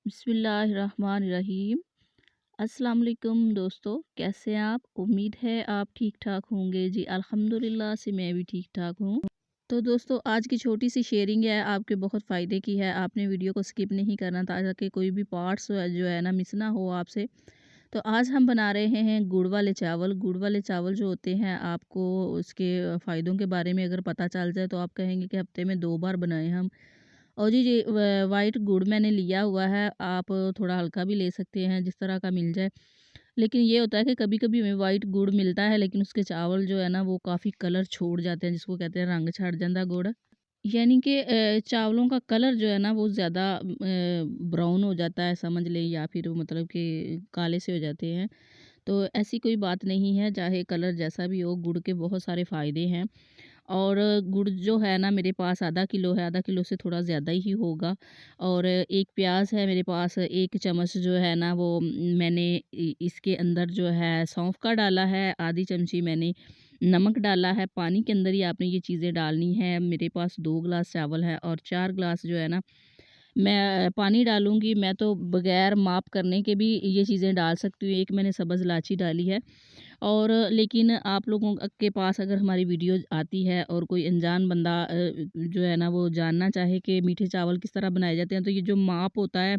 बिस्मिल्लाहिर्रहमानिर्रहीम। अस्सलाम वालेकुम दोस्तों, कैसे हैं आप? उम्मीद है आप ठीक ठाक होंगे। जी अल्हम्दुलिल्लाह से मैं भी ठीक ठाक हूँ। तो दोस्तों आज की छोटी सी शेयरिंग है, आपके बहुत फ़ायदे की है। आपने वीडियो को स्किप नहीं करना ताकि कोई भी पार्ट्स जो है ना मिस ना हो आपसे। तो आज हम बना रहे हैं गुड़ वाले चावल। गुड़ वाले चावल जो होते हैं, आपको उसके फ़ायदों के बारे में अगर पता चल जाए तो आप कहेंगे कि हफ़्ते में 2 बार बनाएँ हम। और जी वाइट गुड़ मैंने लिया हुआ है, आप थोड़ा हल्का भी ले सकते हैं जिस तरह का मिल जाए। लेकिन ये होता है कि कभी-कभी हमें वाइट गुड़ मिलता है, लेकिन उसके चावल जो है ना वो काफ़ी कलर छोड़ जाते हैं, जिसको कहते हैं रंग छड़ जांदा गुड़। यानी कि चावलों का कलर जो है ना वो ज़्यादा ब्राउन हो जाता है समझ लें, या फिर मतलब कि काले से हो जाते हैं। तो ऐसी कोई बात नहीं है, चाहे कलर जैसा भी हो, गुड़ के बहुत सारे फ़ायदे हैं। और गुड़ जो है ना मेरे पास आधा किलो है, आधा किलो से थोड़ा ज़्यादा ही होगा। और 1 प्याज है मेरे पास, 1 चम्मच जो है ना वो मैंने इसके अंदर जो है सौंफ का डाला है, आधी चमची मैंने नमक डाला है। पानी के अंदर ही आपने ये चीज़ें डालनी है। मेरे पास 2 ग्लास चावल है और 4 ग्लास जो है ना मैं पानी डालूँगी। मैं तो बगैर माप करने के भी ये चीज़ें डाल सकती हूँ। एक मैंने सब्ज़ इलायची डाली है। और लेकिन आप लोगों के पास अगर हमारी वीडियो आती है और कोई अनजान बंदा जो है ना वो जानना चाहे कि मीठे चावल किस तरह बनाए जाते हैं, तो ये जो माप होता है,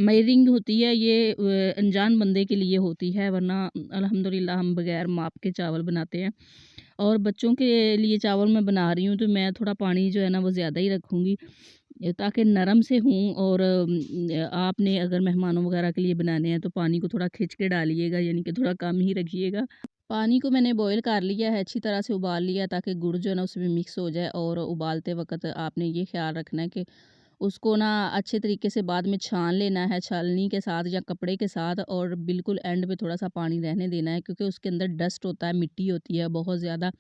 मेजरिंग होती है, ये अनजान बंदे के लिए होती है, वरना अल्हम्दुलिल्लाह हम बगैर माप के चावल बनाते हैं। और बच्चों के लिए चावल मैं बना रही हूँ तो मैं थोड़ा पानी जो है ना वो ज़्यादा ही रखूँगी, ताकि नरम से हों। और आपने अगर मेहमानों वगैरह के लिए बनाने हैं तो पानी को थोड़ा खिंच के डालिएगा, यानी कि थोड़ा कम ही रखिएगा। पानी को मैंने बॉईल कर लिया है, अच्छी तरह से उबाल लिया है, ताकि गुड़ जो है ना उसमें मिक्स हो जाए। और उबालते वक़्त आपने ये ख़्याल रखना है कि उसको ना अच्छे तरीके से बाद में छान लेना है, छलनी के साथ या कपड़े के साथ, और बिल्कुल एंड पे थोड़ा-सा पानी रहने देना है, क्योंकि उसके अंदर डस्ट होता है, मिट्टी होती है बहुत ज़्यादा।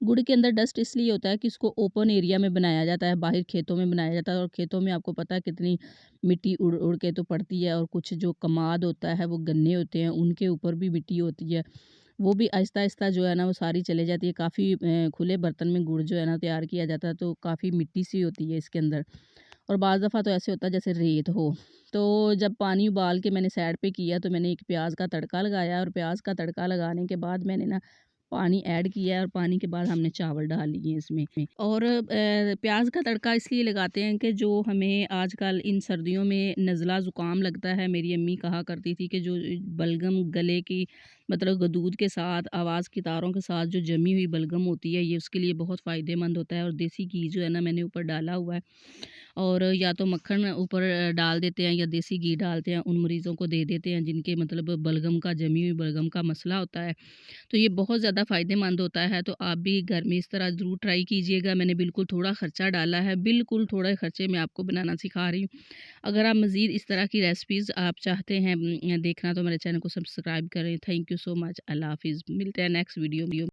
गुड़ के अंदर डस्ट इसलिए होता है कि इसको ओपन एरिया में बनाया जाता है, बाहर खेतों में बनाया जाता है, और खेतों में आपको पता है कितनी मिट्टी उड़-उड़ के तो पड़ती है, और कुछ जो कमाद होता है, वो गन्ने होते हैं, उनके ऊपर भी मिट्टी होती है। वो भी आहिस्ता-आहिस्ता जो है ना वो सारी चले जाती है। काफ़ी खुले बर्तन में गुड़ जो है ना तैयार किया जाता है, तो काफ़ी मिट्टी सी होती है इसके अंदर। और बाज़ दफ़ा तो ऐसे होता है जैसे रेत हो। तो जब पानी उबाल के मैंने साइड पे किया, तो मैंने एक प्याज़ का तड़का लगाया, और प्याज़ का तड़का लगाने के बाद मैंने ना पानी ऐड किया है, और पानी के बाद हमने चावल डाल लिए इसमें। और प्याज़ का तड़का इसलिए लगाते हैं कि जो हमें आजकल इन सर्दियों में नज़ला ज़ुकाम लगता है, मेरी अम्मी कहा करती थी कि जो बलगम गले की मतलब दूध के साथ, आवाज़ की तारों के साथ जो जमी हुई बलगम होती है, ये उसके लिए बहुत फ़ायदेमंद होता है। और देसी घी जो है ना मैंने ऊपर डाला हुआ है, और या तो मक्खन ऊपर डाल देते हैं, या देसी घी डालते हैं, उन मरीज़ों को दे देते हैं जिनके मतलब बलगम का, जमी हुई बलगम का मसला होता है। तो ये बहुत ज़्यादा फ़ायदेमंद होता है, तो आप भी घर में इस तरह ज़रूर ट्राई कीजिएगा। मैंने बिल्कुल थोड़ा खर्चा डाला है, बिल्कुल थोड़े खर्चे में आपको बनाना सिखा रही हूँ। अगर आप मज़ीद इस तरह की रेसिपीज़ आप चाहते हैं देखना, तो मेरे चैनल को सब्सक्राइब करें। Thank you so much. अल्लाह हाफ़िज़। मिलते हैं नेक्स्ट वीडियो में।